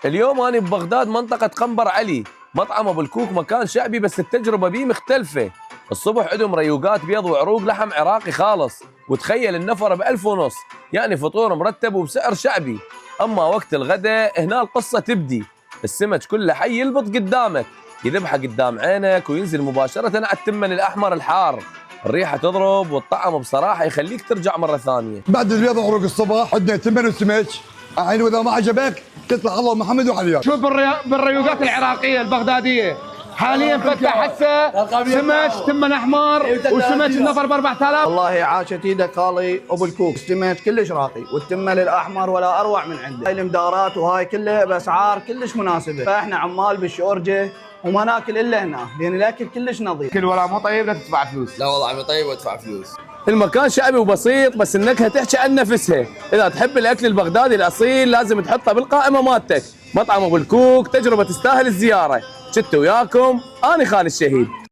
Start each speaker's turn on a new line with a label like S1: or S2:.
S1: اليوم أنا ببغداد منطقة قنبر علي. مطعم أبو الكوك مكان شعبي بس التجربة بيه مختلفة. الصبح عندهم ريوقات بيض وعروق لحم عراقي خالص، وتخيل النفر ب1500، يعني فطور مرتب وبسعر شعبي. أما وقت الغداء هنا القصة تبدي. السمك كله حي يلبط قدامك، يذبحه قدام عينك وينزل مباشرة على التمن الأحمر الحار. الريحة تضرب والطعم بصراحة يخليك ترجع مرة ثانية.
S2: بعد البيض وعروق الصبح عندنا تمن وسمك. الحين واذا ما عجبك تطلع الله محمد وعليا.
S3: شوف بالريوقات العراقيه البغداديه حاليا فتح هسه سمك تمن احمر وسمك النفر ب 4000.
S4: والله عاشت ايدك خالي ابو الكوك، السمك كلش راقي والتمن الاحمر ولا اروع من عنده. هاي المدارات وهاي كلها باسعار كلش مناسبه، فاحنا عمال بالشورجه وما ناكل الا هنا لان الاكل كلش نظيف.
S3: كل ولا مو طيب لا تدفع فلوس.
S5: لا والله عمي طيب وادفع فلوس.
S1: المكان شعبي وبسيط بس النكهة تحكي عن نفسها. إذا تحب الأكل البغدادي الأصيل لازم تحطه بالقائمة مالتك. مطعم أبو الكوك تجربة تستاهل الزيارة. شت وياكم أنا خالد الشهيد.